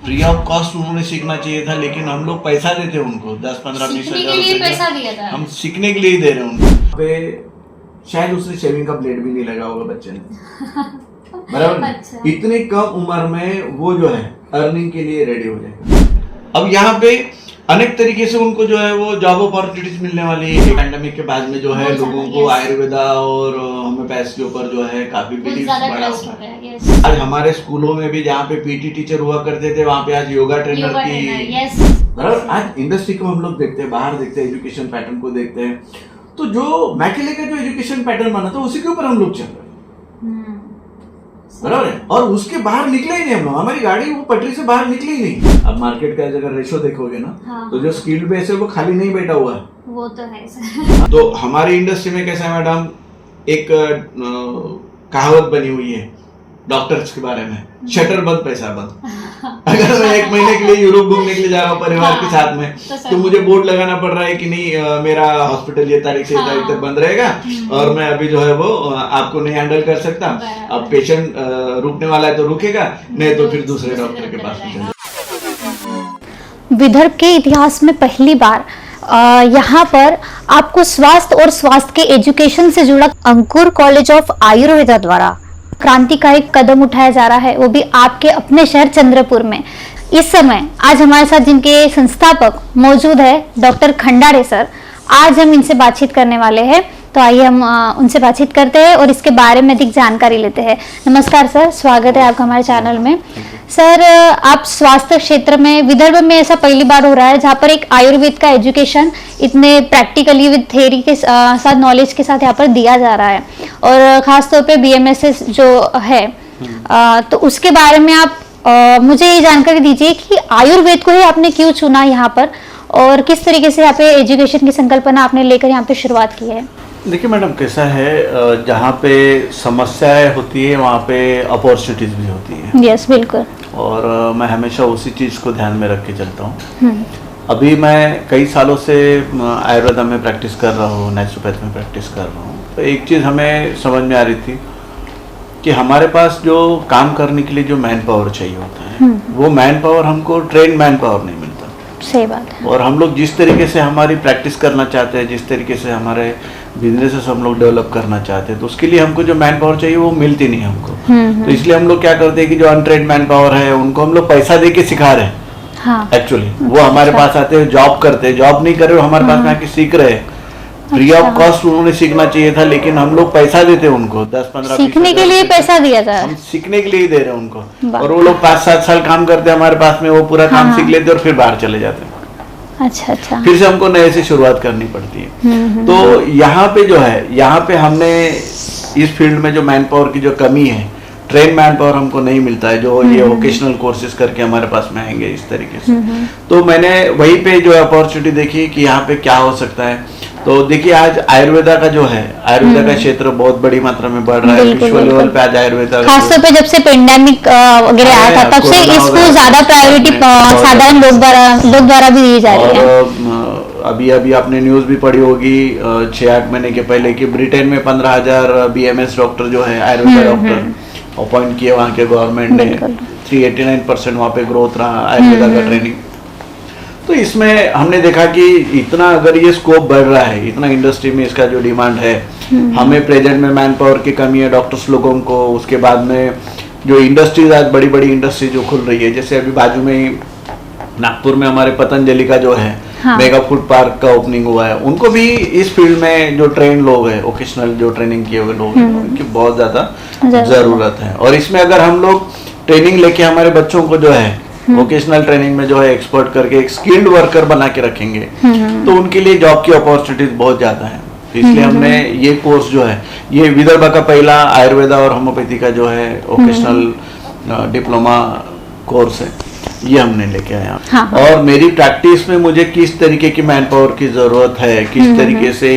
Free of cost उन्होंने सीखना चाहिए था, लेकिन हम लोग पैसा देते उनको 10-15-20 हजार पैसा दिया था। हम सीखने के लिए ही दे रहे हैं उनको। पे शायद उसने शेविंग का ब्लेड भी नहीं लगा होगा बच्चे ने, बराबर। अच्छा। इतनी कम उम्र में वो जो है अर्निंग के लिए रेडी हो जाएगा। अब यहाँ पे अनेक तरीके से उनको जो है वो जॉब अपॉर्चुनिटीज मिलने वाली है। पैंडेमिक के बाद में जो है लोगों को आयुर्वेदा और होम्योपैथी के ऊपर जो है काफी बिलीफ बढ़ा हुआ है। आज हमारे स्कूलों में भी जहाँ पे पीटी टीचर हुआ करते थे, वहाँ पे आज योगा ट्रेनर की, बराबर। आज इंडस्ट्री को हम लोग देखते हैं, बाहर देखते हैं, एजुकेशन पैटर्न को देखते हैं, तो जो मैकेले का जो एजुकेशन पैटर्न बना था उसी के ऊपर हम लोग चल रहे हैं, बराबर है। और उसके बाहर निकले ही नहीं हम लोग, हमारी गाड़ी वो पटरी से बाहर निकली ही नहीं। अब मार्केट का अगर रेशो देखोगे ना, हाँ। तो जो स्किल्ड बेस है वो खाली नहीं बैठा हुआ है, वो तो है। तो हमारी इंडस्ट्री में कैसा है मैडम, एक कहावत बनी हुई है डॉक्टर्स के बारे में, शटर बंद पैसा बंद। अगर मैं 1 महीने के लिए यूरोप घूमने के लिए जा रहा हूँ परिवार के साथ में, तो मुझे बोर्ड लगाना पड़ रहा है कि नहीं मेरा हॉस्पिटल ये तारीख से ये तारीख तक बंद रहेगा, और मैं अभी जो है वो आपको नहीं हैंडल कर सकता। अब पेशेंट रुकने वाला है तो रुकेगा, नहीं तो फिर दूसरे डॉक्टर के पास जाएगा। विदर्भ के इतिहास में पहली बार यहाँ पर आपको स्वास्थ्य और स्वास्थ्य के एजुकेशन से जुड़ा अंकुर कॉलेज ऑफ आयुर्वेदा द्वारा क्रांतिकारी कदम उठाया जा रहा है, वो भी आपके अपने शहर चंद्रपुर में। इस समय आज हमारे साथ जिनके संस्थापक मौजूद है डॉक्टर खंडारे सर, आज हम इनसे बातचीत करने वाले हैं, तो आइए हम उनसे बातचीत करते हैं और इसके बारे में अधिक जानकारी लेते हैं। नमस्कार सर, स्वागत है आपका हमारे चैनल में। सर, आप स्वास्थ्य क्षेत्र में विदर्भ में ऐसा पहली बार हो रहा है जहाँ पर एक आयुर्वेद का एजुकेशन इतने प्रैक्टिकली विद थ्योरी के साथ, नॉलेज के साथ यहाँ पर दिया जा रहा है, और खासतौर पे BMSS जो है, तो उसके बारे में आप मुझे ये जानकारी दीजिए कि आयुर्वेद को ही आपने क्यों चुना यहाँ पर, और किस तरीके से यहाँ पे एजुकेशन की संकल्पना आपने लेकर यहाँ पे शुरुआत की है। देखिए मैडम, कैसा है, जहाँ पे समस्याएं होती है वहाँ पे अपॉर्चुनिटीज भी होती है। यस, बिल्कुल। और मैं हमेशा उसी चीज़ को ध्यान में रख के चलता हूँ। अभी मैं कई सालों से आयुर्वेदा में प्रैक्टिस कर रहा हूँ, नेचुरोपैथी में प्रैक्टिस कर रहा हूँ, तो एक चीज़ हमें समझ में आ रही थी कि हमारे पास जो काम करने के लिए जो मैन पावर चाहिए होता है, वो मैन पावर हमको ट्रेन मैन पावर नहीं मिलता। सही बात है। और हम लोग जिस तरीके से हमारी प्रैक्टिस करना चाहते हैं, जिस तरीके से हमारे बिजनेस हम लोग डेवलप करना चाहते हैं, तो उसके लिए हमको जो मैन पावर चाहिए वो मिलती नहीं हमको। तो इसलिए हम लोग क्या करते हैं कि जो अनट्रेन्ड मैन पावर है उनको हम लोग पैसा दे के सिखा रहे हैं। हाँ। एक्चुअली वो हमारे पास आते हैं, जॉब करते हैं, जॉब नहीं कर रहे, हमारे पास में आके सीख रहे हैं। फ्री ऑफ कॉस्ट उन्होंने सीखना चाहिए था, लेकिन हम लोग पैसा देते हैं उनको 10-15 सीखने के लिए पैसा दिया जाए, हम सीखने के लिए ही दे रहे हैं उनको। और वो लोग 5-7 साल काम करते हैं हमारे पास में, वो पूरा काम सीख लेते हैं और फिर बाहर चले जाते हैं। अच्छा। फिर से हमको नए से शुरुआत करनी पड़ती है। तो यहाँ पे जो है, यहाँ पे हमने इस फील्ड में जो मैन पावर की जो कमी है, ट्रेन मैन पावर हमको नहीं मिलता है, जो ये वोकेशनल कोर्सेज करके हमारे पास में आएंगे इस तरीके से। तो मैंने वहीं पे जो अपॉर्चुनिटी देखी कि यहाँ पे क्या हो सकता है। तो देखिए आज आयुर्वेदा का जो है, आयुर्वेदा का क्षेत्र बहुत बड़ी मात्रा में बढ़ रहा है, विश्व लेवल पे आज आयुर्वेदा, खासतौर पे जब से पेंडेमिक वगैरह आया था तब से इसको ज्यादा प्रायोरिटी साधारण लोग द्वारा भी दी जा रही है। अभी आपने न्यूज भी पढ़ी होगी 6-8 महीने के पहले कि ब्रिटेन में 15,000 BMS डॉक्टर जो है, आयुर्वेदा डॉक्टर अपॉइंट किए वहाँ के गवर्नमेंट ने। 389% वहाँ पे ग्रोथ रहा आयुर्वेदा का ट्रेनिंग। तो इसमें हमने देखा कि इतना अगर ये स्कोप बढ़ रहा है, इतना इंडस्ट्री में इसका जो डिमांड है, हमें प्रेजेंट में मैन पावर की कमी है डॉक्टर्स लोगों को। उसके बाद में जो इंडस्ट्रीज आज बड़ी बड़ी इंडस्ट्री जो खुल रही है, जैसे अभी बाजू में ही नागपुर में हमारे पतंजलि का जो है मेगा फूड पार्क का ओपनिंग हुआ है, उनको भी इस फील्ड में जो ट्रेन लोग हैं, वोकेशनल जो ट्रेनिंग किए हुए लोग हैं, उनकी बहुत ज्यादा जरूरत है। और इसमें अगर हम लोग ट्रेनिंग लेके हमारे बच्चों को जो है वोकेशनल ट्रेनिंग में जो है एक्सपर्ट करके एक स्किल्ड वर्कर बना के रखेंगे, तो उनके लिए जॉब की अपॉर्चुनिटीज बहुत ज्यादा है। इसलिए हमने ये कोर्स जो है, ये विदर्भ का पहला आयुर्वेदा और होम्योपैथी का जो है वोकेशनल डिप्लोमा कोर्स है, ये हमने लेके आया। हाँ। और मेरी प्रैक्टिस में मुझे किस तरीके की मैन पावर की जरूरत है, किस तरीके से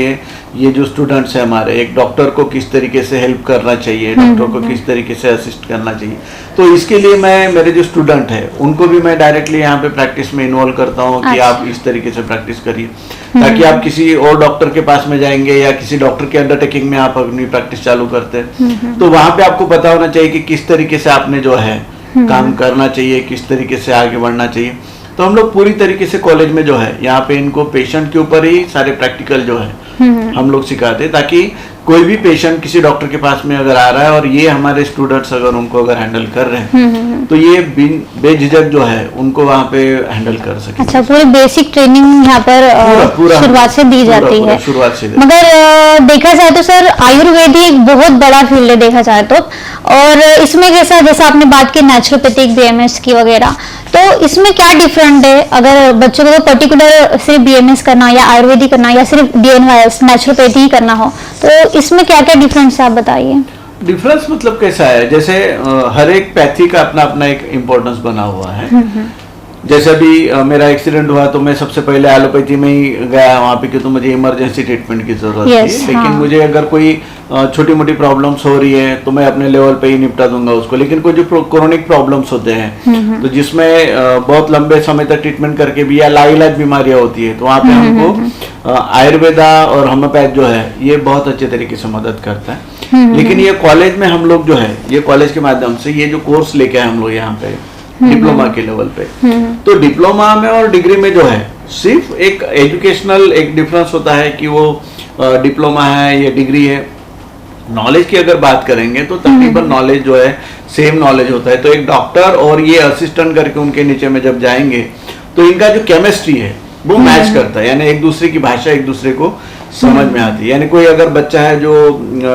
ये जो स्टूडेंट्स हैं हमारे, एक डॉक्टर को किस तरीके से हेल्प करना चाहिए, डॉक्टर को किस तरीके से असिस्ट करना चाहिए, तो इसके लिए मैं मेरे जो स्टूडेंट है उनको भी मैं डायरेक्टली यहाँ पे प्रैक्टिस में इन्वॉल्व करता हूँ कि आप इस तरीके से प्रैक्टिस करिए, ताकि आप किसी और डॉक्टर के पास में जाएंगे या किसी डॉक्टर के अंडरटेकिंग में आप अपनी प्रैक्टिस चालू करते हैं, तो वहां पे आपको पता होना चाहिए कि किस तरीके से आपने जो है काम करना चाहिए, किस तरीके से आगे बढ़ना चाहिए। तो हम लोग पूरी तरीके से कॉलेज में जो है यहाँ पे इनको पेशेंट के ऊपर ही सारे प्रैक्टिकल जो है हम लोग सिखाते हैं, ताकि कोई भी पेशेंट किसी डॉक्टर के पास में अगर आ रहा है और ये हमारे स्टूडेंट्स अगर उनको अगर हैंडल कर रहे हैं तो ये बेझिझक जो है उनको वहाँ पे हैंडल कर सके। अच्छा, पूरी बेसिक ट्रेनिंग यहाँ पर शुरुआत से दी जाती है। शुरुआत से मगर देखा जाए तो सर आयुर्वेद एक बहुत बड़ा फील्ड है देखा जाए तो, और इसमें जैसा आपने बात की नेचुरोपैथिक बीएमएस की वगैरह, तो इसमें क्या डिफरेंट है? अगर बच्चों को पर्टिकुलर सिर्फ बीएमएस करना या आयुर्वेदिक करना या सिर्फ डीएनवाईएस नेचुरोपैथी ही करना हो, तो इसमें क्या क्या डिफरेंस है आप बताइए। डिफरेंस मतलब कैसा है, जैसे हर एक पैथी का अपना अपना एक इम्पोर्टेंस बना हुआ है। जैसे अभी मेरा एक्सीडेंट हुआ तो मैं सबसे पहले एलोपैथी में ही गया वहाँ पे, क्योंकि मुझे इमरजेंसी ट्रीटमेंट की जरूरत थी। लेकिन मुझे अगर कोई छोटी मोटी प्रॉब्लम्स हो रही है तो मैं अपने लेवल पे ही निपटा दूंगा उसको। लेकिन कोई जो क्रोनिक प्रॉब्लम्स होते हैं तो जिसमें बहुत लंबे समय तक ट्रीटमेंट करके भी या लाइलाज बीमारियां होती है, तो वहाँ पे हमको आयुर्वेदा और होम्योपैथ जो है ये बहुत अच्छे तरीके से मदद करता है। लेकिन ये कॉलेज में हम लोग जो है, ये कॉलेज के माध्यम से ये जो कोर्स लेके आए हम लोग यहाँ पे डिप्लोमा के लेवल पे, तो डिप्लोमा में और डिग्री में जो है सिर्फ एक एजुकेशनल एक डिफरेंस होता है कि वो डिप्लोमा है या डिग्री है। नॉलेज की अगर बात करेंगे तो तकरीबन नॉलेज जो है सेम नॉलेज होता है। तो एक डॉक्टर और ये असिस्टेंट करके उनके नीचे में जब जाएंगे तो इनका जो केमिस्ट्री है वो मैच करता है, यानी एक दूसरे की भाषा एक दूसरे को समझ में आती है। यानी कोई अगर बच्चा है जो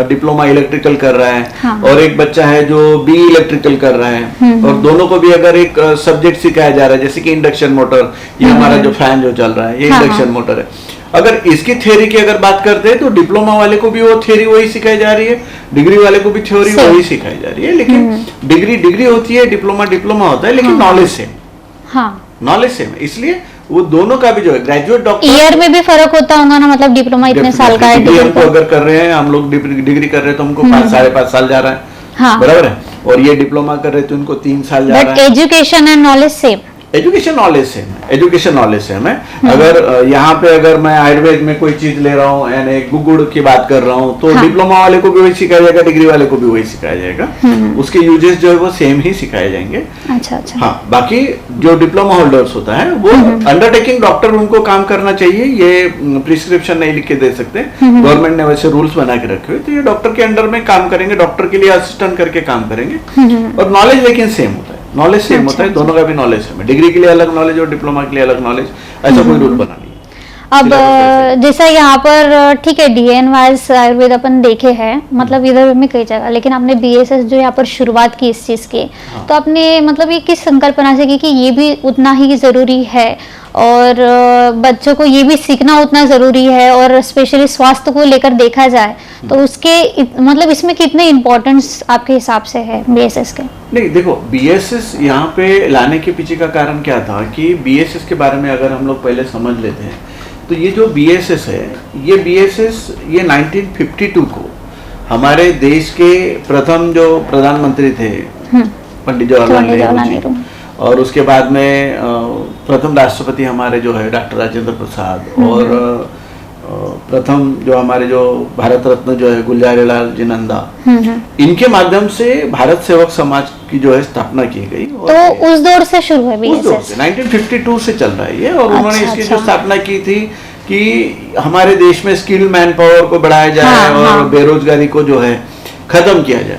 डिप्लोमा इलेक्ट्रिकल कर रहा है और एक बच्चा है जो बी इलेक्ट्रिकल कर रहा है और दोनों को भी अगर एक सब्जेक्ट सिखाया जा रहा है, जैसे कि इंडक्शन मोटर, ये हमारा जो फैन जो चल रहा है ये इंडक्शन मोटर है, अगर इसकी थ्योरी की अगर बात करते हैं तो डिप्लोमा वाले को भी वो थ्योरी वही सिखाई जा रही है, डिग्री वाले को भी थ्योरी वही सिखाई जा रही है। लेकिन डिग्री डिग्री होती है, डिप्लोमा डिप्लोमा होता है, लेकिन नॉलेज सेम, नॉलेज सेम। इसलिए वो दोनों का भी जो है ग्रेजुएट डॉक्टर, ईयर में भी फर्क होता होगा ना, मतलब डिप्लोमा इतने साल का है, डिग्री हमको अगर कर रहे हैं, हम लोग डिग्री कर रहे हैं तो हमको 5.5 साल जा रहा है, बराबर है, और ये डिप्लोमा कर रहे हैं तो उनको 3 साल जा रहा है। Education and knowledge same, education knowledge same है, एजुकेशन नॉलेज सेम है। अगर यहाँ पे अगर मैं आयुर्वेद में कोई चीज ले रहा हूँ, यानी गुड़ की बात कर रहा हूँ, तो डिप्लोमा वाले को भी वही सिखाया जाएगा, डिग्री वाले को भी वही सिखाया जाएगा। उसके यूजेस जो है वो सेम ही सिखाए जाएंगे। अच्छा अच्छा। हाँ, बाकी जो डिप्लोमा होल्डर्स होता है वो अंडरटेकिंग डॉक्टर उनको काम करना चाहिए, ये प्रिस्क्रिप्शन नहीं लिख के दे सकते, गवर्नमेंट ने वैसे रूल्स बना के रखे हुए, तो ये डॉक्टर के अंडर में काम करेंगे, डॉक्टर के लिए असिस्टेंट करके काम करेंगे। और नॉलेज लेकिन सेम होता है, नॉलेज सेम होता है, दोनों का भी नॉलेज सेम है, डिग्री के लिए अलग नॉलेज और डिप्लोमा के लिए अलग नॉलेज, ऐसा कोई रूल बना नहीं। अब जैसा यहाँ पर ठीक है डीएनवाईएस आयुर्वेद अपन देखे हैं, मतलब इधर में कई जगह, लेकिन आपने बीएसएस जो यहाँ पर शुरुआत की इस चीज की, तो आपने मतलब ये किस संकल्पना से की कि ये भी उतना ही जरूरी है और बच्चों को ये भी सीखना उतना जरूरी है, और स्पेशली स्वास्थ्य को लेकर देखा जाए तो उसके मतलब इसमें कितने इम्पोर्टेंस आपके हिसाब से है बीएसएस के? नहीं, देखो बीएसएस यहाँ पे लाने के पीछे का कारण क्या था कि बीएसएस के बारे में अगर हम लोग पहले समझ लेते हैं तो ये जो बीएसएस है, ये बीएसएस ये 1952 को हमारे देश के प्रथम जो प्रधानमंत्री थे पंडित जवाहरलाल नेहरू, और उसके बाद में प्रथम राष्ट्रपति हमारे जो है डॉक्टर राजेंद्र प्रसाद, और प्रथम जो हमारे जो भारत रत्न जो है गुलजारीलाल जी नंदा, इनके माध्यम से भारत सेवक समाज की जो है स्थापना की गई। तो उस दौर से शुरू है उस दौर से 1952 से चल रहा है ये, और उन्होंने इसकी जो स्थापना की थी कि हमारे देश में स्किल मैन पावर को बढ़ाया जाए और बेरोजगारी को जो है खत्म किया जाए।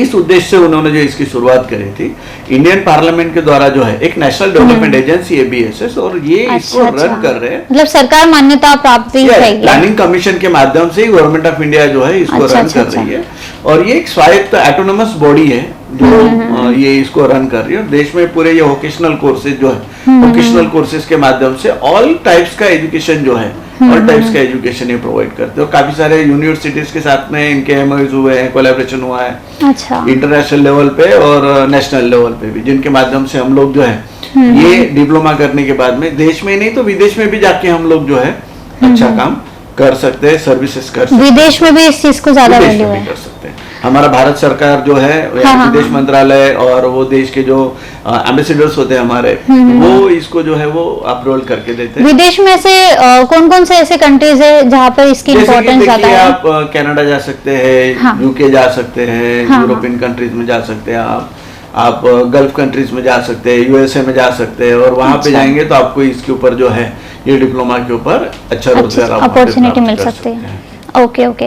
इस उद्देश्य से उन्होंने जो इसकी शुरुआत करी थी, इंडियन पार्लियामेंट के द्वारा जो है एक नेशनल डेवलपमेंट एजेंसी है बीएसएस, और ये इसको रन कर रहे हैं, मतलब सरकार मान्यता प्राप्त प्लानिंग कमीशन के माध्यम से गवर्नमेंट ऑफ इंडिया जो है इसको रन कर रही है, और ये एक स्वायत्त ऑटोनोमस बॉडी है जो ये इसको रन कर रही है। देश में पूरे ये वोकेशनल कोर्सेज जो है, वोकेशनल कोर्सेज के माध्यम से ऑल टाइप्स का एजुकेशन जो है, ऑल टाइप्स का एजुकेशन ये प्रोवाइड करते हैं, और काफी सारे यूनिवर्सिटीज के साथ में इनके एमओयूज हुए हैं, कोलैबोरेशन हुआ है, अच्छा, इंटरनेशनल लेवल पे और नेशनल लेवल पे भी, जिनके माध्यम से हम लोग जो है ये डिप्लोमा करने के बाद में देश में नहीं तो विदेश में भी जाके हम लोग जो है अच्छा काम कर सकते हैं, सर्विसेज कर सकते हैं। विदेश में भी इस चीज को ज्यादा वैल्यू है, कर सकते हैं। हमारा भारत सरकार जो है विदेश मंत्रालय और वो देश के जो एम्बेसडर्स होते हैं हमारे, वो इसको जो है वो अप्रूवल करके देते हैं। विदेश में से कौन कौन से ऐसे कंट्रीज है जहाँ पर इसकी इम्पोर्टेंस ज्यादा है? आप कनाडा जा सकते हैं, यूके जा सकते हैं, यूरोपियन कंट्रीज में जा सकते हैं आप, आप गल्फ कंट्रीज में जा सकते हैं, यूएसए में जा सकते हैं, और वहां पे जाएंगे तो आपको इसके ऊपर जो है ये डिप्लोमा के ऊपर अच्छा रोजगार अपॉर्चुनिटी मिल सकती है। Okay okay.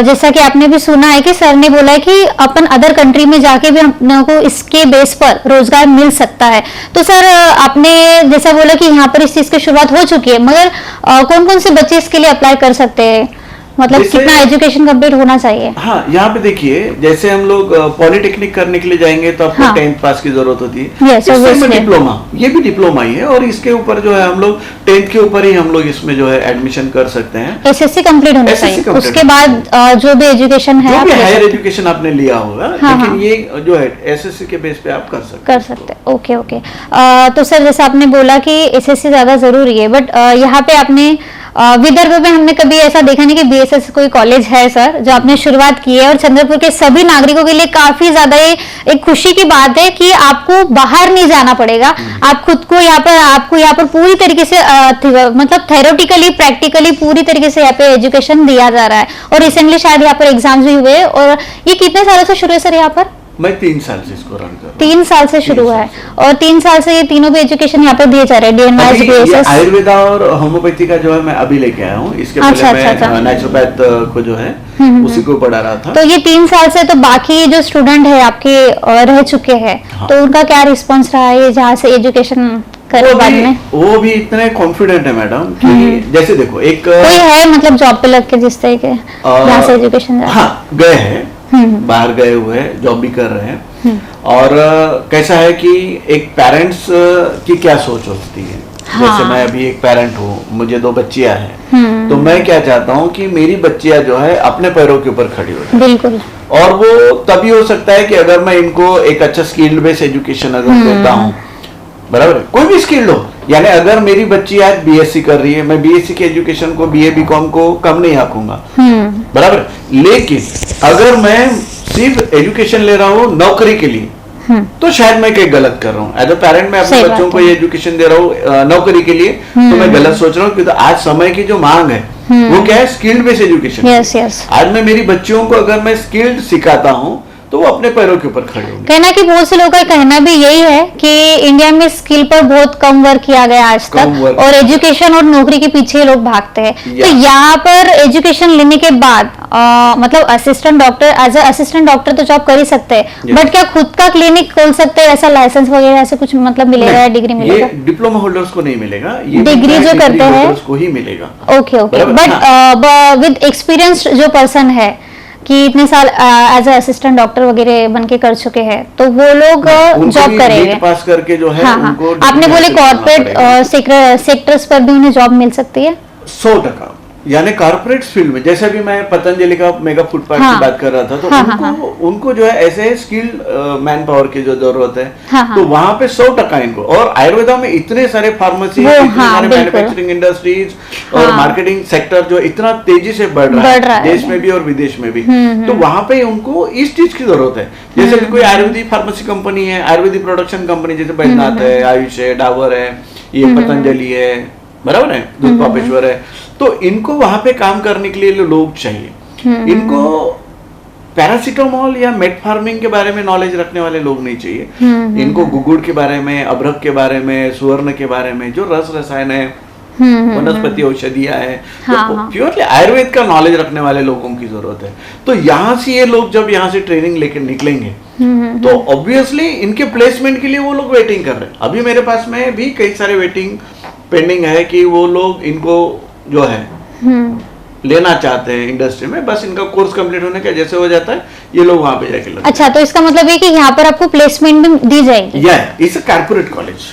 जैसा कि आपने भी सुना है कि सर ने बोला है कि अपन अदर कंट्री में जाके भी अपने को इसके बेस पर रोजगार मिल सकता है। तो सर आपने जैसा बोला कि यहाँ पर इस चीज की शुरुआत हो चुकी है, मगर कौन कौन से बच्चे इसके लिए अप्लाई कर सकते हैं, मतलब कितना एजुकेशन कंप्लीट होना चाहिए? हाँ, यहाँ पे देखिए, जैसे हम लोग पॉलिटेक्निक करने के लिए जाएंगे तो आपको 10th पास की जरूरत होती है। इसमें डिप्लोमा, ये भी डिप्लोमा ही है, और इसके ऊपर जो है हम लोग 10th के ऊपर ही हम लोग इसमें जो है एडमिशन कर सकते हैं। एसएससी कंप्लीट होना चाहिए, उसके बाद जो भी एजुकेशन है, हायर एजुकेशन आपने लिया होगा, लेकिन ये जो है एसएससी के बेस पे आप कर सकते हैं। Okay okay. तो सर जैसे आपने बोला कि एसएससी ज्यादा जरूरी है, बट यहाँ पे आपने विदर्भ में हमने कभी ऐसा देखा नहीं कि बीएसएस कोई कॉलेज है सर जो आपने शुरुआत की है, और चंद्रपुर के सभी नागरिकों के लिए काफी ज्यादा ये एक खुशी की बात है कि आपको बाहर नहीं जाना पड़ेगा, आप खुद को आपको यहाँ पर पूरी तरीके से मतलब थेरोटिकली प्रैक्टिकली पूरी तरीके से यहाँ पे एजुकेशन दिया जा रहा है। और रिसेंटली शायद यहाँ पर एग्जाम्स भी हुए, और ये कितने सालों से शुरू है सर यहाँ पर? मैं 3 साल से इसको रन कर रहा हूं। 3 साल से शुरू है, और 3 साल से ये तीनों भी एजुकेशन यहाँ पर दिए जा रहे हैं, डीएनवाईएस, बीएसएस। आयुर्वेदा और होम्योपैथी का जो है मैं अभी लेके आया हूँ, इसके पहले मैं नेचुरोपैथ को जो है उसी को पढ़ा रहा था। तो ये 3 साल से तो बाकी जो स्टूडेंट है आपके रह चुके हैं, तो उनका क्या रिस्पॉन्स रहा है जहाँ से एजुकेशन करे बाद में? वो भी इतने कॉन्फिडेंट है मैडम कि जैसे देखो, एक कोई है मतलब जॉब पे लग के जिस तरह के यहाँ से एजुकेशन गए हैं, बाहर गए हुए हैं, जॉब भी कर रहे हैं। और कैसा है कि एक पेरेंट्स की क्या सोच होती है, जैसे मैं अभी एक पेरेंट हूँ, मुझे 2 बच्चियां हैं, तो मैं क्या चाहता हूँ कि मेरी बच्चियां जो है अपने पैरों के ऊपर खड़ी हो जाए। बिल्कुल। और वो तभी हो सकता है कि अगर मैं इनको एक अच्छा स्किल्ड बेस्ड एजुकेशन अगर देता हूँ, बराबर है, कोई भी स्किल्ड हो, यानी अगर मेरी बच्ची आज बीएससी कर रही है, मैं बीएससी के एजुकेशन को, बीए बीकॉम को कम नहीं आंकूंगा, बराबर। लेकिन अगर मैं सिर्फ एजुकेशन ले रहा हूँ नौकरी के लिए, तो शायद मैं कहीं गलत कर रहा हूँ। एज अ पेरेंट मैं अपने बच्चों को ये एजुकेशन दे रहा हूँ नौकरी के लिए, तो मैं गलत सोच रहा हूँ, क्योंकि आज समय की जो मांग है वो क्या है, स्किल्ड बेस्ड एजुकेशन। आज मैं मेरी बच्चियों को अगर मैं स्किल्ड सिखाता हूँ तो वो अपने पैरों के ऊपर खड़े होंगे। कहना कि बहुत से लोगों का कहना भी यही है कि इंडिया में स्किल पर बहुत कम वर्क किया गया आज तक, और एजुकेशन और नौकरी के पीछे लोग भागते हैं। तो यहाँ पर एजुकेशन लेने के बाद मतलब assistant doctor, as a assistant doctor तो जॉब कर ही सकते हैं, बट क्या खुद का क्लिनिक खोल सकते हैं, ऐसा लाइसेंस वगैरह ऐसे कुछ मतलब मिलेगा, डिग्री मिलेगा? ये डिप्लोमा होल्डर्स को नहीं मिलेगा, ये डिग्री जो करते हैं उसको ही मिलेगा। Okay okay. But with experience जो पर्सन है कि इतने साल एज असिस्टेंट डॉक्टर वगैरह बन के कर चुके हैं, तो वो लोग जॉब करेंगे पास करके जो है। उनको आपने बोले कॉर्पोरेट सेक्टर्स पर भी उन्हें जॉब मिल सकती है 100%। यानी कॉर्पोरेट फील्ड में, जैसे भी मैं पतंजलि का मेगा फूड पार्क की बात कर रहा था, तो उनको जो है ऐसे स्किल्ड मैन पावर की जो जरूरत है, तो वहां पे 100% इनको। और आयुर्वेदा में इतने सारे फार्मेसी, मैन्युफैक्चरिंग इंडस्ट्रीज और मार्केटिंग सेक्टर जो इतना तेजी से बढ़ रहा है देश में भी और विदेश में भी, तो वहां पे उनको इस चीज की जरूरत है। जैसे कोई आयुर्वेदिक फार्मेसी कंपनी है, आयुर्वेदिक प्रोडक्शन कंपनी, जैसे बैजनाथ है, आयुष है, डाबर है, ये पतंजलि है, बराबर है, दूध पापेश्वर है, तो इनको वहां पे काम करने के लिए लोग चाहिए। इनको पैरासिटामोल या मेटफॉर्मिन के बारे में नॉलेज रखने वाले लोग नहीं चाहिए। इनको गुगुड़ के बारे में, अभ्रक के बारे में, सुवर्ण के बारे में, जो रस रसायन है, वनस्पति औषधियां है, तो प्योरली आयुर्वेद का नॉलेज रखने वाले लोगों की जरूरत है। तो यहाँ से ये लोग जब यहाँ से ट्रेनिंग लेकर निकलेंगे, तो ऑब्वियसली इनके प्लेसमेंट के लिए वो लोग वेटिंग कर रहे हैं। अभी मेरे पास में भी कई सारे वेटिंग पेंडिंग है कि वो लोग इनको जो है लेना चाहते हैं इंडस्ट्री में, बस इनका कोर्स कंप्लीट होने का जैसे हो जाता है ये लोग वहां पे जाके लगते। अच्छा, तो इसका मतलब है कि यहाँ पर आपको प्लेसमेंट भी दी जाएगी? It's a corporate college.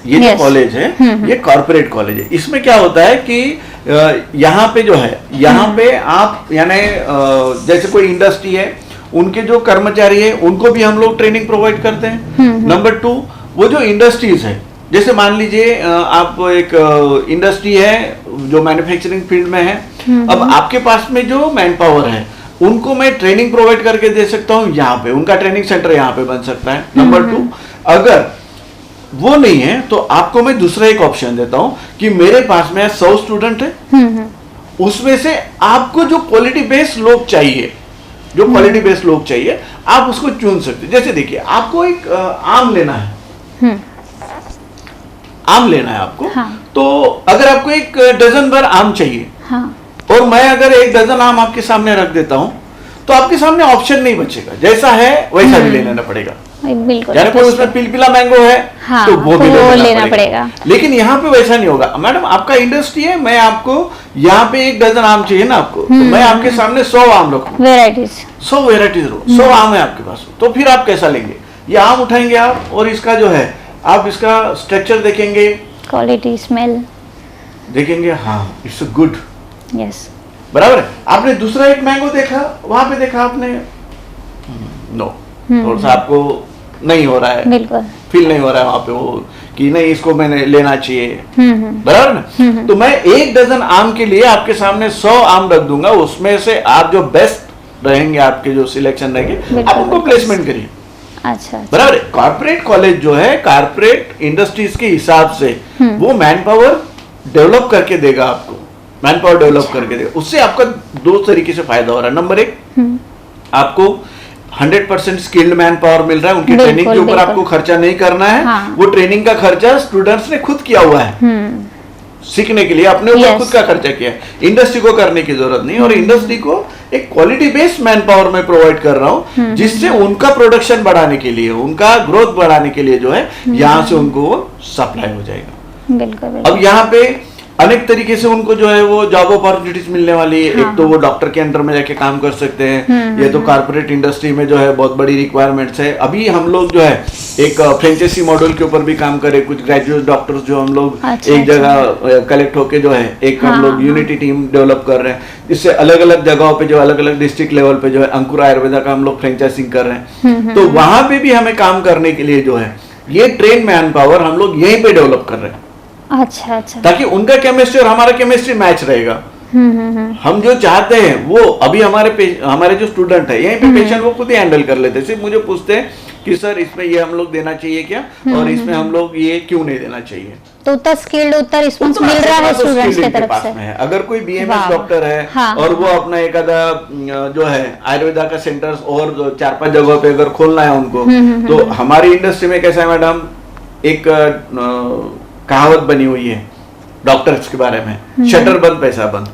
ये जो कॉलेज है ये कॉर्पोरेट कॉलेज है। इसमें क्या होता है कि यहाँ पे जो है, यहाँ पे आप यानी जैसे कोई इंडस्ट्री है, उनके जो कर्मचारी है उनको भी हम लोग ट्रेनिंग प्रोवाइड करते हैं। नंबर 2, वो जो इंडस्ट्रीज है, जैसे मान लीजिए आप एक इंडस्ट्री है जो मैन्युफैक्चरिंग फील्ड में है, अब आपके पास में जो मैन पावर है उनको मैं ट्रेनिंग प्रोवाइड करके दे सकता हूँ यहाँ पे, उनका ट्रेनिंग सेंटर यहाँ पे बन सकता है। नंबर 2, अगर वो नहीं है तो आपको मैं दूसरा एक ऑप्शन देता हूँ कि मेरे पास में 100 स्टूडेंट है, उसमें से आपको जो क्वालिटी बेस्ड लोग चाहिए जो क्वालिटी बेस्ड लोग चाहिए, आप उसको चुन सकते हैं। जैसे देखिए, आपको एक आम लेना है, आम लेना है आपको, हाँ। तो अगर आपको एक डजन भर आम चाहिए, हाँ। और मैं अगर एक डजन आम आपके सामने रख देता हूं, तो आपके सामने ऑप्शन नहीं बचेगा, जैसा है वैसा भी ले लेना पड़ेगा। बिल्कुल, यानी कोई उसमें पिलपिला मैंगो है, हाँ, तो वो भी तो लेना पड़ेगा। लेकिन यहाँ पे वैसा नहीं होगा। मैडम, आपका इंडस्ट्री है, मैं आपको यहाँ पे एक डजन आम चाहिए ना आपको, तो मैं आपके सामने 100 आम रखूं, वेराइटीज 100 वेराइटीज 100 आम है आपके पास, तो फिर आप कैसा लेंगे? ये आम उठाएंगे आप, और इसका जो है आप इसका स्ट्रक्चर देखेंगे, क्वालिटी, स्मेल देखेंगे, हाँ इट्स गुड, यस, बराबर है। आपने दूसरा एक मैंगो देखा, वहां पे देखा आपने, नो, थोड़ा सा आपको नहीं हो रहा है, बिल्कुल फील नहीं हो रहा है वहां पे वो कि नहीं इसको मैंने लेना चाहिए, बराबर ना। तो मैं एक डजन आम के लिए आपके सामने 100 आम रख दूंगा, उसमें से आप जो बेस्ट रहेंगे, आपके जो सिलेक्शन रहेंगे, आप उनको प्लेसमेंट करिए। अच्छा, बराबर है। कॉर्पोरेट कॉलेज जो है, कॉर्पोरेट इंडस्ट्रीज के हिसाब से वो मैन पावर डेवलप करके देगा आपको, मैन पावर डेवलप करके देगा। उससे आपका दो तरीके से फायदा हो रहा है। नंबर एक, आपको 100% स्किल्ड मैन पावर मिल रहा है, उनकी ट्रेनिंग के ऊपर आपको खर्चा नहीं करना है। हाँ। वो ट्रेनिंग का खर्चा स्टूडेंट्स ने खुद किया हुआ है, सीखने के लिए अपने ऊपर खुद का खर्चा किया है, इंडस्ट्री को करने की जरूरत नहीं। और इंडस्ट्री को एक क्वालिटी बेस्ड मैन पावर में प्रोवाइड कर रहा हूं, जिससे उनका प्रोडक्शन बढ़ाने के लिए, उनका ग्रोथ बढ़ाने के लिए जो है, यहाँ से उनको सप्लाई हो जाएगा। बिल्कुल। अब यहाँ पे अनेक तरीके से उनको जो है वो जॉब अपॉर्चुनिटीज मिलने वाली है। एक तो वो डॉक्टर के अंडर में जाके काम कर सकते हैं, ये तो कॉर्पोरेट इंडस्ट्री में जो है बहुत बड़ी रिक्वायरमेंट्स है। अभी हम लोग जो है एक फ्रेंचाइजी मॉडल के ऊपर भी काम कर रहे हैं, कुछ ग्रेजुएट डॉक्टर्स जो हम लोग एक जगह कलेक्ट होके जो है एक हम लोग यूनिटी टीम डेवलप कर रहे हैं, जिससे अलग अलग जगहों पे जो अलग अलग डिस्ट्रिक्ट लेवल पे जो है अंकुर आयुर्वेदा का हम लोग फ्रेंचाइजिंग कर रहे हैं। तो वहां पे भी हमें काम करने के लिए जो है ये ट्रेन मैन पावर हम लोग यहीं पे डेवलप कर रहे हैं। अच्छा, ताकि उनका केमिस्ट्री और हमारा केमिस्ट्री मैच रहेगा। हम जो चाहते हैं वो अभी हमारे जो स्टूडेंट है यहीं पे पेशेंट वो खुद ही हैंडल कर लेते हैं, सिर्फ मुझे पूछते हैं कि सर इसमें ये हम लोग देना चाहिए क्या, और इसमें हम लोग ये क्यों नहीं देना चाहिए। तो उतना स्किल्ड, उतना रिस्पांस मिल रहा है स्टूडेंट्स की तरफ से। अगर कोई बीएमएस डॉक्टर है, हाँ, और वो अपना एक आधा जो है आयुर्वेदा का सेंटर्स और 4-5 जगहों पे अगर खोलना है उनको, तो हमारी इंडस्ट्री में कैसा है मैडम, एक कहावत बनी हुई है डॉक्टर्स के बारे में, शटर बंद पैसा बंद।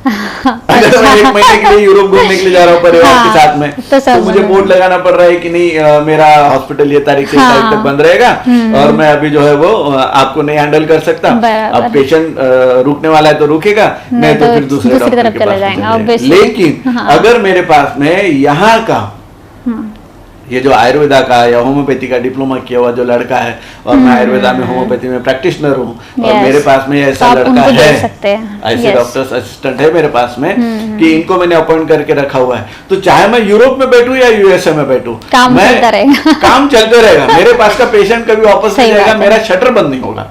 अगर मैं 1 महीने के लिए यूरोप घूमने के लिए जा रहा हूँ परिवार के साथ में, तो मुझे बोर्ड लगाना पड़ रहा है कि नहीं मेरा हॉस्पिटल ये तारीख से तारीख तक बंद रहेगा, और मैं अभी जो है वो आपको नहीं हैंडल कर सकता। अब पेशेंट रुकने वाला है तो रुकेगा, नहीं तो फिर दूसरे डॉक्टर के पास जाएगा। लेकिन अगर मेरे पास में यहाँ का ये जो आयुर्वेदा का या होम्योपैथी का डिप्लोमा किया हुआ जो लड़का है, और मैं आयुर्वेदा में होम्योपैथी में प्रैक्टिशनर हूँ, और मेरे पास में ऐसा लड़का है, ऐसे डॉक्टर्स असिस्टेंट है मेरे पास में कि इनको मैंने अपॉइंट करके रखा हुआ है, तो चाहे मैं यूरोप में बैठूं या यूएसए में बैठूं, काम चलता रहेगा। काम चलते रहेगा। मेरे पास का पेशेंट कभी वापस नहीं जाएगा, मेरा शटर बंद नहीं होगा।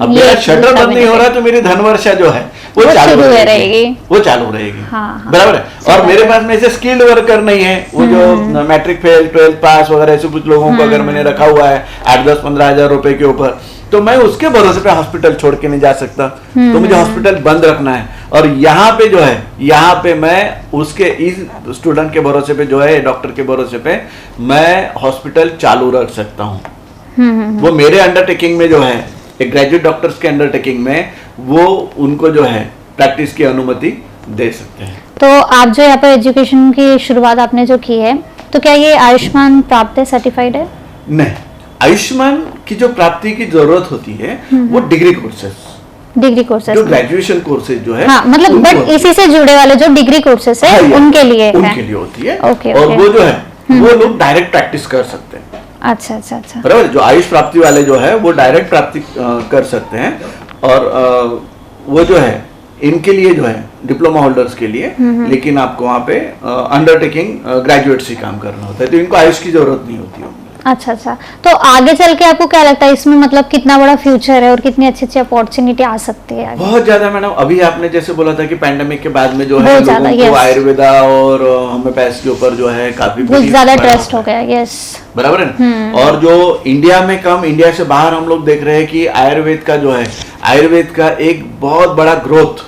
अब मेरा शटर बंद नहीं हो रहा तो मेरी धनवर्षा जो है वो चालू रहेगी, वो चालू रहेगी। बराबर है। और मेरे पास में ऐसे स्किल्ड वर्कर नहीं है, वो जो मैट्रिक फेल 12th पास वगैरह ऐसे कुछ लोगों को अगर मैंने रखा हुआ है 8-10-15 हजार रुपए के ऊपर, तो मैं उसके भरोसे पे हॉस्पिटल छोड़ के नहीं जा सकता, तो मुझे हॉस्पिटल बंद रखना है। और यहाँ पे जो है, यहाँ पे मैं उसके इस स्टूडेंट के भरोसे पे जो है, डॉक्टर के भरोसे पे मैं हॉस्पिटल चालू रख सकता हूँ। वो मेरे अंडरटेकिंग में जो है, एक ग्रेजुएट डॉक्टर्स के अंडरटेकिंग में वो उनको जो है प्रैक्टिस की अनुमति दे सकते हैं। तो आप जो यहाँ पर एजुकेशन की शुरुआत आपने जो की है, तो क्या ये आयुष्मान प्राप्त है, सर्टिफाइड है? नहीं, आयुष्मान की जो प्राप्ति की जरूरत होती है वो डिग्री कोर्सेज, जो ग्रेजुएशन कोर्सेज जो है, हाँ, मतलब बट इसी से जुड़े वाले जो डिग्री कोर्सेज है, उनके लिए होती है। और वो जो है वो लोग डायरेक्ट प्रैक्टिस कर सकते हैं। अच्छा, बराबर। जो आयुष प्राप्ति वाले जो है वो डायरेक्ट प्राप्ति कर सकते हैं, और वो जो है इनके लिए जो है डिप्लोमा होल्डर्स के लिए, लेकिन आपको वहाँ पे अंडरटेकिंग ग्रेजुएट से काम करना होता है, तो इनको आयुष की जरूरत नहीं होती है। अच्छा, तो आगे चल के आपको क्या लगता है इसमें, मतलब कितना बड़ा फ्यूचर है और कितनी अच्छी अपॉर्चुनिटी आ सकती है आगे? बहुत ज्यादा मैडम। अभी आपने जैसे बोला था कि पैंडेमिक के बाद में जो है लोगों को आयुर्वेदा और होम्योपैथी के ऊपर जो है काफी ज्यादा ट्रस्ट हो गया। यस, बराबर है। और जो इंडिया में कम, इंडिया से बाहर हम लोग देख रहे हैं कि आयुर्वेद का जो है, आयुर्वेद का एक बहुत बड़ा ग्रोथ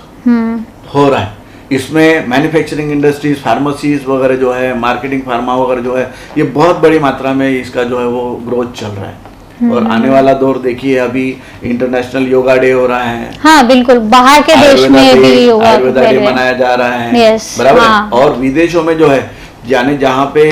हो रहा है। इसमें मैन्युफैक्चरिंग इंडस्ट्रीज, फार्मेसीज वगैरह जो है, मार्केटिंग फार्मा वगैरह जो है, ये बहुत बड़ी मात्रा में इसका जो है वो ग्रोथ चल रहा है। और आने वाला दौर देखिए, अभी इंटरनेशनल योगा डे हो रहा है। हाँ बिल्कुल, बाहर के देश में भी योगा आयुर्वेदा डे मनाया जा रहा है। यस, बराबर हाँ। है। और विदेशों में जो है, यानी जहाँ पे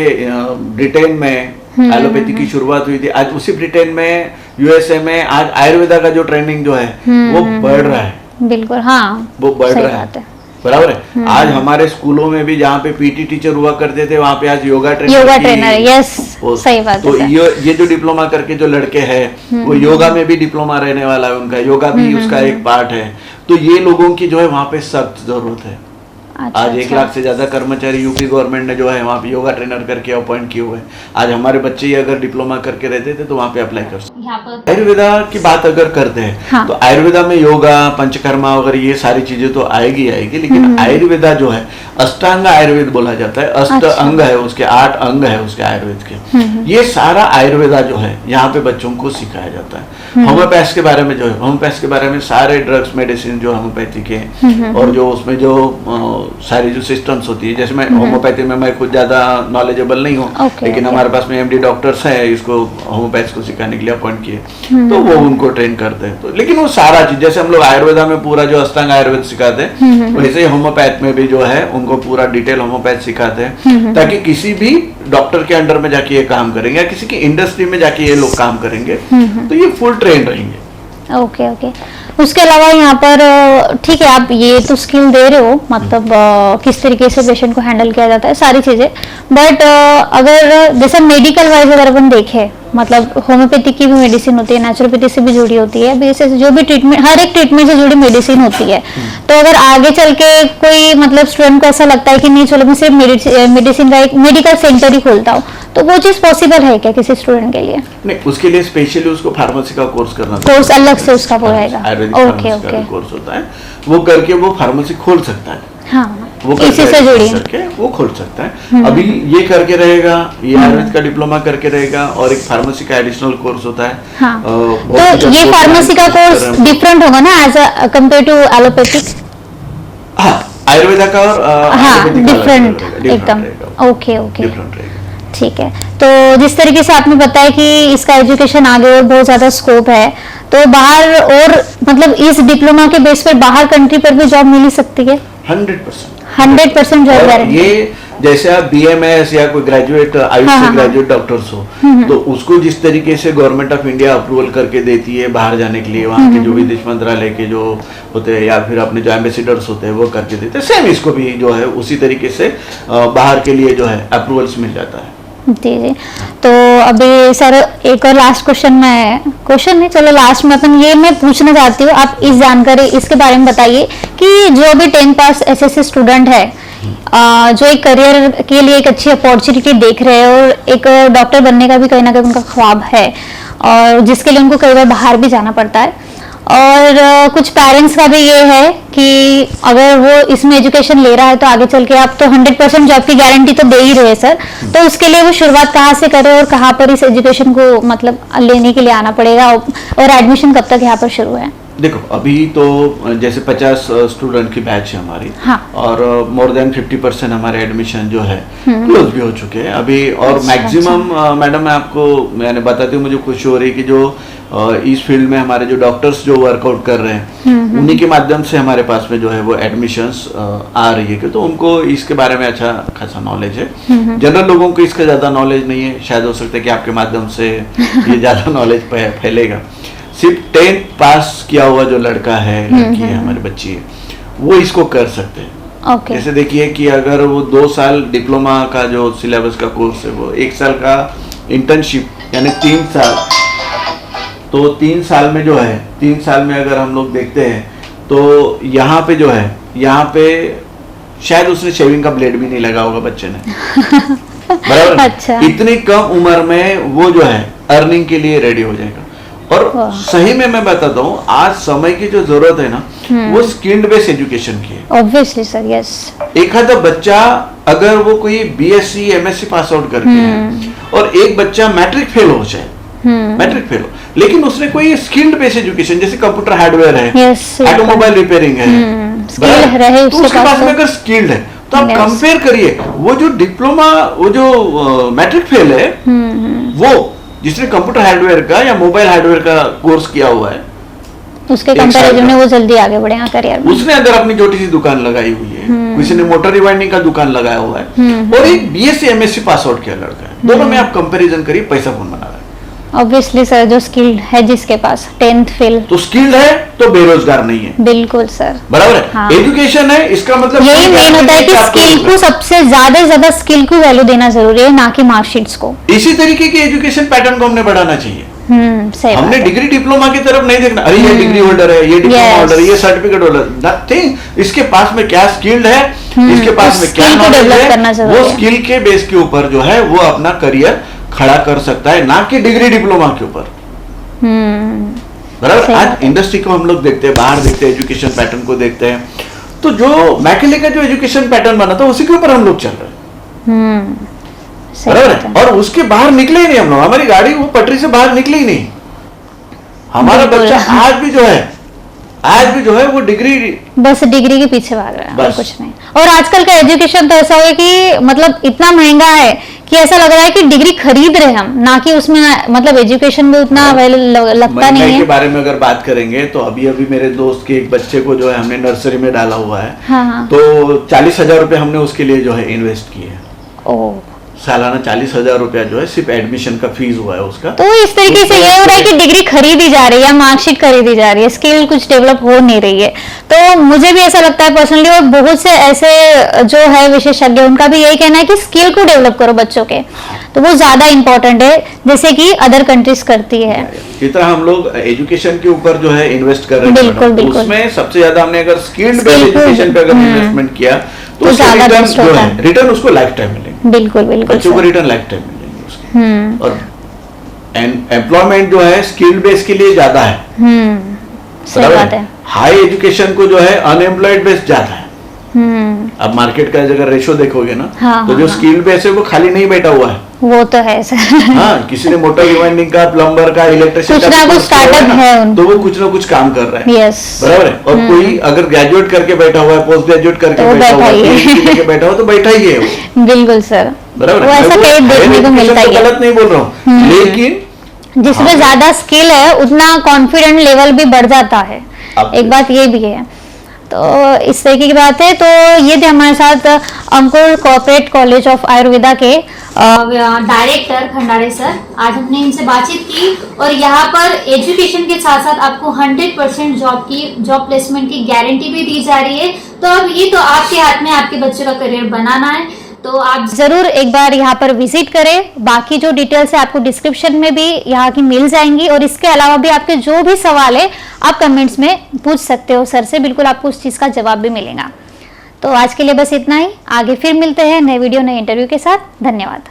ब्रिटेन में एलोपैथी की शुरुआत हुई थी, आज उसी ब्रिटेन में, यूएसए में आज आयुर्वेदा का जो ट्रेंडिंग जो है वो बढ़ रहा है। बिल्कुल, हाँ वो बढ़ सही रहा बात है, बराबर है। आज हमारे स्कूलों में भी जहाँ पे पीटी टीचर हुआ करते थे, वहाँ पे आज योगा ट्रेनर, यस सही बात तो है। ये जो डिप्लोमा करके जो लड़के हैं, वो योगा में भी डिप्लोमा रहने वाला है उनका, योगा भी उसका एक पार्ट है। तो ये लोगों की जो है वहाँ पे सख्त जरूरत है। अच्छा, आज 1 लाख से ज्यादा कर्मचारी यूपी गवर्नमेंट ने जो है वहाँ पे योगा ट्रेनर करके अपॉइंट किए हुए हैं। आज हमारे बच्चे ही अगर डिप्लोमा करके रहते थे तो वहाँ पे अप्लाई कर सकते। यहाँ पर आयुर्वेदा की बात अगर करते हैं, हाँ। तो आयुर्वेदा में योगा, पंचकर्मा वगैरह ये सारी चीजें तो आएगी, लेकिन आयुर्वेदा जो है अष्टांग आयुर्वेद बोला जाता है। अष्ट अंग है उसके, 8 अंग है उसके आयुर्वेद के। ये सारा आयुर्वेदा जो है यहाँ पे बच्चों को सिखाया जाता है। होम्योपैथ के बारे में जो है, होम्योपैथ के बारे में सारे ड्रग्स, मेडिसिन जो होम्योपैथी के, और जो उसमें जो सारी जो सिस्टम्स होती है, जैसे मैं होम्योपैथी में मैं खुद ज्यादा नॉलेजेबल नहीं हूँ, लेकिन हमारे पास में एमडी डॉक्टर्स हैं इसको होम्योपैथ को सिखाने के लिए अपॉइंट किए, तो वो उनको ट्रेन करते हैं। तो लेकिन वो सारा चीज, जैसे हम लोग आयुर्वेदा में पूरा जो अष्टांग आयुर्वेद सिखाते हैं, वैसे ही होम्योपैथ में भी जो है उनको पूरा डिटेल होम्योपैथ सिखाते हैं, ताकि किसी भी डॉक्टर के अंडर में जाके ये काम करेंगे या किसी की इंडस्ट्री में जाके ये लोग काम करेंगे, तो ये फुल ट्रेन रहेंगे। Okay okay. उसके अलावा यहाँ पर ठीक है, आप ये तो स्किल दे रहे हो, मतलब किस तरीके से पेशेंट को हैंडल किया जाता है, सारी चीजें, बट अगर जैसे मेडिकल वाइज अगर अपन देखें, मतलब होम्योपैथी की भी मेडिसिन होती है, नेचुरोपैथी से भी जुड़ी होती है, बेसिस जो भी ट्रीटमेंट, हर एक ट्रीटमेंट से जुड़ी मेडिसिन होती है। तो अगर आगे चल के कोई मतलब स्टूडेंट को ऐसा लगता है कि नहीं चलो मैं सिर्फ मेडिसिन का एक मेडिकल सेंटर ही खोलता हूँ, तो वो चीज पॉसिबल है क्या किसी स्टूडेंट के लिए? नहीं, उसके लिए स्पेशली उसको फार्मेसी का कोर्स करना, कोर्स अलग से उसका वो रहेगा। ओके ओके, कोर्स होता है, वो करके वो फार्मेसी खोल सकता है। हाँ, वो इसी से जुड़ी करके वो खोल सकता है। अभी ये करके रहेगा, ये आयुर्वेद का डिप्लोमा करके रहेगा, और एक फार्मेसी का एडिशनल कोर्स होता है। हाँ। तो ये फार्मेसी का कोर्स डिफरेंट होगा ना एज कंपेयर टू एलोपैथिक? हाँ, आयुर्वेदा का और हाँ, डिफरेंट एकदम। ओके ओके, डिफरेंट रहेगा। ठीक है। तो जिस तरीके से आपने बताया कि इसका एजुकेशन आगे और बहुत ज्यादा स्कोप है, तो बाहर और मतलब इस डिप्लोमा के बेस पर बाहर कंट्री पर भी जॉब मिल ही सकती है? 100% जॉब गारंटी। ये जैसे आप बीएमएस या कोई ग्रेजुएट, आयुष से ग्रेजुएट डॉक्टर्स हो, तो उसको जिस तरीके से गवर्नमेंट ऑफ इंडिया अप्रूवल करके देती है बाहर जाने के लिए, वहाँ के जो विदेश मंत्रालय के जो होते हैं या फिर अपने जो एम्बेसडर्स होते हैं वो करके देते हैं, सेम इसको भी जो है उसी तरीके से बाहर के लिए जो है अप्रूवल्स मिल जाता है। जी जी। तो अभी सर एक और लास्ट क्वेश्चन नहीं, चलो लास्ट में अपन ये मैं पूछना चाहती हूँ, आप इस जानकारी इसके बारे में बताइए कि जो भी 10 पास एसएससी स्टूडेंट है, जो एक करियर के लिए एक अच्छी अपॉर्चुनिटी देख रहे हैं और एक डॉक्टर बनने का भी कहीं ना कहीं उनका ख्वाब है, और जिसके लिए उनको कई बार बाहर भी जाना पड़ता है, और कुछ पेरेंट्स का भी ये है कि अगर वो इसमें एजुकेशन ले रहा है तो आगे चल के आप तो 100% जॉब की गारंटी तो दे ही रहे हैं सर, तो उसके लिए वो शुरुआत कहाँ से करे और कहाँ पर इस एजुकेशन को मतलब लेने के लिए आना पड़ेगा, और एडमिशन कब तक यहाँ पर शुरू है? देखो, अभी तो जैसे 50 स्टूडेंट की बैच है हमारी, हाँ। और मोर देन 50% हमारे एडमिशन जो है क्लोज भी हो चुके हैं अभी, और मैक्सिमम मैडम मैंने बताती हूँ, मुझे खुशी हो रही है कि जो इस फील्ड में हमारे जो डॉक्टर्स जो वर्कआउट कर रहे हैं, उन्हीं के माध्यम से हमारे पास में जो है वो एडमिशंस आ रही है, तो उनको इसके बारे में अच्छा खासा नॉलेज है। जनरल लोगों को इसका ज्यादा नॉलेज नहीं है, शायद हो सकता है कि आपके माध्यम से ये ज्यादा नॉलेज फैलेगा। सिर्फ 10th पास किया हुआ जो लड़का है, लड़की है, हमारी बच्ची है, वो इसको कर सकते हैं। Okay. जैसे देखिए कि अगर वो 2 साल डिप्लोमा का जो सिलेबस का कोर्स है, वो 1 साल का इंटर्नशिप, यानी 3 साल, तो 3 साल में जो है, 3 साल में अगर हम लोग देखते हैं तो यहाँ पे जो है, यहाँ पे शायद उसने शेविंग का ब्लेड भी नहीं लगा होगा बच्चे ने। बराबर। अच्छा। इतनी कम उम्र में वो जो है अर्निंग के लिए रेडी हो जाएगा। और सही में मैं बताता हूँ, आज समय की जो जरूरत है ना, वो स्किल्ड बेस्ड एजुकेशन की है। Obviously sir, yes. एक आधा बच्चा अगर वो कोई बीएससी एमएससी पास आउट करके है, और एक बच्चा मैट्रिक फेल हो जाए, मैट्रिक फेल हो, लेकिन उसने कोई स्किल्ड बेस्ड एजुकेशन, जैसे कंप्यूटर हार्डवेयर है, Yes, ऑटोमोबाइल रिपेयरिंग है, स्किल बराबर? रहे तो उसके उसके पास पास में अगर स्किल्ड है तो आप Yes. कंपेयर करिए, वो जो डिप्लोमा, वो जो मैट्रिक फेल है, वो जिसने कंप्यूटर हार्डवेयर का या मोबाइल हार्डवेयर का कोर्स किया हुआ है, उसके एक साल कंपैरिजन का। में वो जल्दी आगे बढ़ेगा करियर में। उसने अगर अपनी छोटी सी दुकान लगाई हुई है, किसी ने मोटर रिवाइंडिंग का दुकान लगाया हुआ है, और एक बीएससी एमएससी पास आउट किया लड़का है, दोनों में आप कंपैरिजन करिए, पैसा कौन बना रहा है? ऑब्वियसली सर, जो स्किल्ड है जिसके पास 10th फेल, तो स्किल्ड है तो बेरोजगार नहीं है, बिल्कुल सर। बराबर है। हाँ। एजुकेशन है, इसका मतलब यही मेन होता है कि स्किल को सबसे ज्यादा स्किल को वैल्यू देना जरूरी है, ना कि मार्कशीट्स को। इसी तरीके की एजुकेशन पैटर्न को हमने बढ़ाना चाहिए। सही बात हमने है। डिग्री डिप्लोमा की तरफ नहीं देखना, अरे ये डिग्री होल्डर है, ये डिप्लोमा Yes. होल्डर है, ये सर्टिफिकेट होल्डर, नथिंग। इसके पास में क्या स्किल्ड है, इसके पास में क्या skill को knowledge develop करना है, जरूरी वो है। स्किल के बेस के ऊपर जो है वो अपना करियर खड़ा कर सकता है, ना कि डिग्री डिप्लोमा के ऊपर, बराबर। सही आज बात है। इंडस्ट्री को हम लोग देखते हैं, बाहर देखते हैं, एजुकेशन पैटर्न को देखते हैं, तो जो मैकेले का जो एजुकेशन पैटर्न बना था उसी के ऊपर हम लोग चल रहे हैं, सही बराबर बात है। है। और उसके बाहर निकले ही नहीं हम लोग, हमारी गाड़ी वो पटरी से बाहर निकली ही नहीं। हमारा बिल्कुल। बच्चा आज भी जो है वो डिग्री, बस डिग्री के पीछे भाग रहा है और बस। कुछ नहीं। और आजकल का एजुकेशन तो ऐसा हो गया कि मतलब इतना महंगा है कि ऐसा लग रहा है कि डिग्री खरीद रहे हम, ना कि उसमें मतलब एजुकेशन में उतना वैल्यू लगता महंगाई नहीं के है। बारे में अगर बात करेंगे तो अभी मेरे दोस्त के एक बच्चे को जो है हमने नर्सरी में डाला हुआ है, हाँ। तो 40,000 रुपए हमने उसके लिए जो है इन्वेस्ट किए हैं। ओ, सालाना 40,000 रुपया जो है सिर्फ एडमिशन का फीस हुआ है उसका। तो इस तरीके से ये हो रहा है कि डिग्री खरीदी जा रही है, मार्कशीट खरीदी जा रही है, स्किल कुछ डेवलप हो नहीं रही है। तो मुझे भी ऐसा लगता है पर्सनली, और बहुत से ऐसे जो है विशेषज्ञ, उनका भी यही कहना है कि स्किल को डेवलप करो बच्चों के, तो वो ज्यादा इंपॉर्टेंट है, जैसे कि अदर कंट्रीज करती है। जितना हम लोग एजुकेशन के ऊपर जो है इन्वेस्ट कर रहे हैं, बिल्कुल, तो बिल्कुल। उसमें सबसे ज्यादा हमने अगर स्किल्ड Skill को- एजुकेशन पे अगर इन्वेस्टमेंट किया तो तो उसका ज्यादा रिटर्न best जो होता है, है। रिटर्न उसको लाइफ टाइम मिलेंगे, बिल्कुल बिल्कुल बच्चों को सर। रिटर्न लाइफ टाइम मिलेंगे उसके। और एम्प्लॉयमेंट जो है स्किल बेस के लिए ज्यादा है, सही बराबर बात है। है। हाई एजुकेशन को जो है अनएम्प्लॉयड बेस ज्यादा है। अब मार्केट का अगर रेशो देखोगे ना, हाँ, तो जो हाँ, स्किल बेस है वो खाली नहीं बैठा हुआ है। वो तो है सर। हाँ, किसी ने मोटर रिवाइंडिंग का, प्लम्बर का, इलेक्ट्रिशियन कुछ का ना कुछ कोर्स किया हुआ startup ना, है उनका। तो वो कुछ ना कुछ काम कर रहा है, यस, बराबर है। और कोई अगर ग्रेजुएट करके बैठा हुआ है, पोस्ट ग्रेजुएट करके तो बैठा हुआ है, बैठा ही है। PhD लेके बैठा हुआ, तो बैठा ही है वो, बिल्कुल सर। बराबर वो है। ऐसा मैं कहीं higher देखने को education मिलता तो ही है। गलत नहीं बोल रहा हूँ, लेकिन जिसमें हाँ। ज्यादा स्किल है उतना कॉन्फिडेंट लेवल भी बढ़ जाता है, एक बात ये भी है। तो इस तरीके की बात है। तो ये थे हमारे साथ अंकुर कॉर्पोरेट कॉलेज ऑफ आयुर्वेदा के डायरेक्टर खंडारे सर। आज हमने इनसे बातचीत की और यहाँ पर एजुकेशन के साथ साथ आपको 100% जॉब प्लेसमेंट की गारंटी भी दी जा रही है। तो अब ये तो आपके हाथ में, आपके बच्चों का करियर बनाना है, तो आप जरूर एक बार यहाँ पर विजिट करें। बाकी जो डिटेल्स है आपको डिस्क्रिप्शन में भी यहाँ की मिल जाएंगी, और इसके अलावा भी आपके जो भी सवाल है आप कमेंट्स में पूछ सकते हो सर से, बिल्कुल आपको उस चीज का जवाब भी मिलेगा। तो आज के लिए बस इतना ही, आगे फिर मिलते हैं नए वीडियो नए इंटरव्यू के साथ। धन्यवाद।